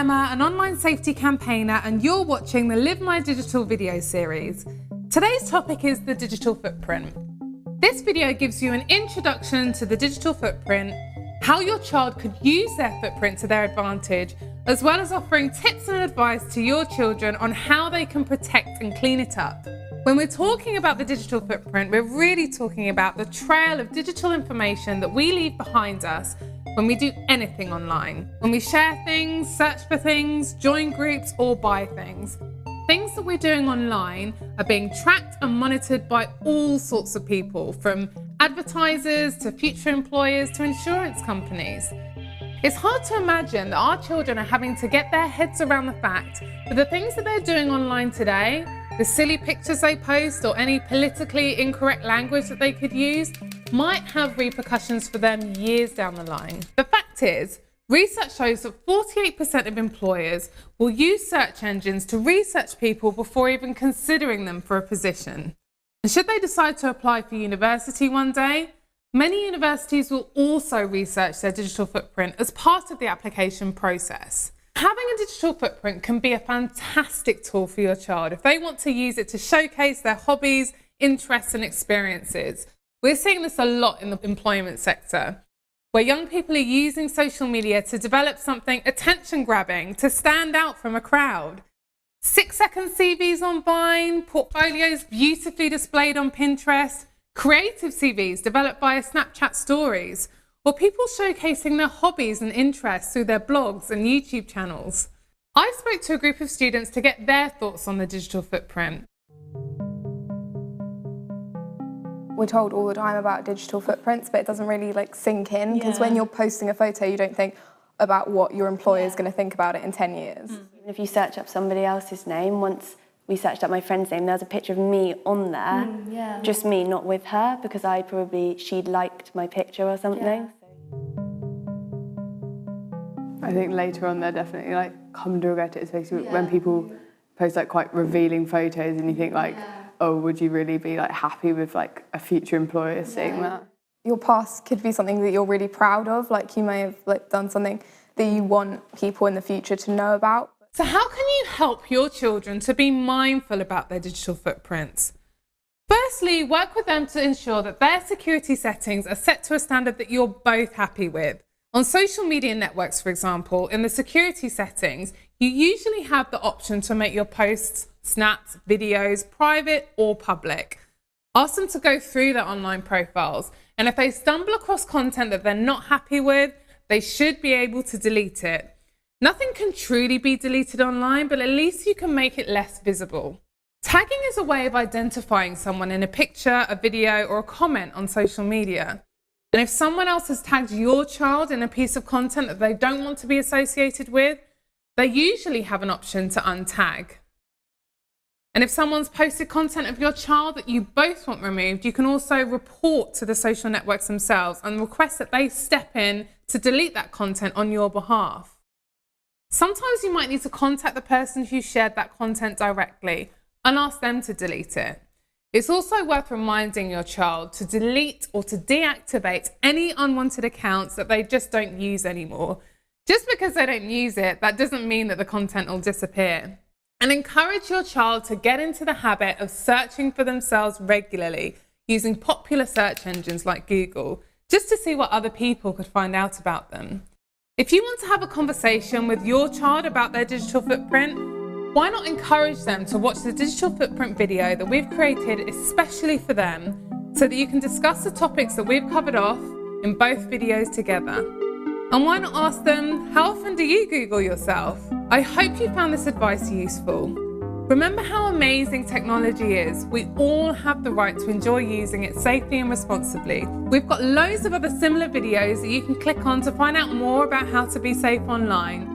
Emma, an online safety campaigner, and you're watching the Live My Digital video series. Today's topic is the digital footprint. This video gives you an introduction to the digital footprint, how your child could use their footprint to their advantage, as well as offering tips and advice to your children on how they can protect and clean it up. When we're talking about the digital footprint, we're really talking about the trail of digital information that we leave behind us when we do anything online. When we share things, search for things, join groups, or buy things. Things that we're doing online are being tracked and monitored by all sorts of people, from advertisers to future employers to insurance companies. It's hard to imagine that our children are having to get their heads around the fact that the things that they're doing online today, the silly pictures they post or any politically incorrect language that they could use, might have repercussions for them years down the line. The fact is, research shows that 48% of employers will use search engines to research people before even considering them for a position. And should they decide to apply for university one day, many universities will also research their digital footprint as part of the application process. Having a digital footprint can be a fantastic tool for your child if they want to use it to showcase their hobbies, interests, and experiences. We're seeing this a lot in the employment sector, where young people are using social media to develop something attention-grabbing, to stand out from a crowd. 6-second CVs on Vine, portfolios beautifully displayed on Pinterest, creative CVs developed via Snapchat stories, or people showcasing their hobbies and interests through their blogs and YouTube channels. I spoke to a group of students to get their thoughts on the digital footprint. We're told all the time about digital footprints, but it doesn't really sink in, because when you're posting a photo, you don't think about what your employer is going to think about it in 10 years. Even if you search up somebody else's name, once we searched up my friend's name, there's a picture of me on there, just me, not with her, because she'd liked my picture or something. I think later on they'll definitely come to regret it, especially when people post quite revealing photos and you think oh, would you really be happy with a future employer seeing that? Your past could be something that you're really proud of, you may have done something that you want people in the future to know about. So how can you help your children to be mindful about their digital footprints? Firstly, work with them to ensure that their security settings are set to a standard that you're both happy with. On social media networks, for example, in the security settings, you usually have the option to make your posts, snaps, videos private or public. Ask them to go through their online profiles, and if they stumble across content that they're not happy with, they should be able to delete it. Nothing can truly be deleted online, but at least you can make it less visible. Tagging is a way of identifying someone in a picture, a video, or a comment on social media. And if someone else has tagged your child in a piece of content that they don't want to be associated with, they usually have an option to untag. And if someone's posted content of your child that you both want removed, you can also report to the social networks themselves and request that they step in to delete that content on your behalf. Sometimes you might need to contact the person who shared that content directly and ask them to delete it. It's also worth reminding your child to delete or to deactivate any unwanted accounts that they just don't use anymore. Just because they don't use it, that doesn't mean that the content will disappear. And encourage your child to get into the habit of searching for themselves regularly using popular search engines like Google, just to see what other people could find out about them. If you want to have a conversation with your child about their digital footprint, why not encourage them to watch the digital footprint video that we've created especially for them, so that you can discuss the topics that we've covered off in both videos together. And why not ask them, how often do you Google yourself? I hope you found this advice useful. Remember how amazing technology is. We all have the right to enjoy using it safely and responsibly. We've got loads of other similar videos that you can click on to find out more about how to be safe online.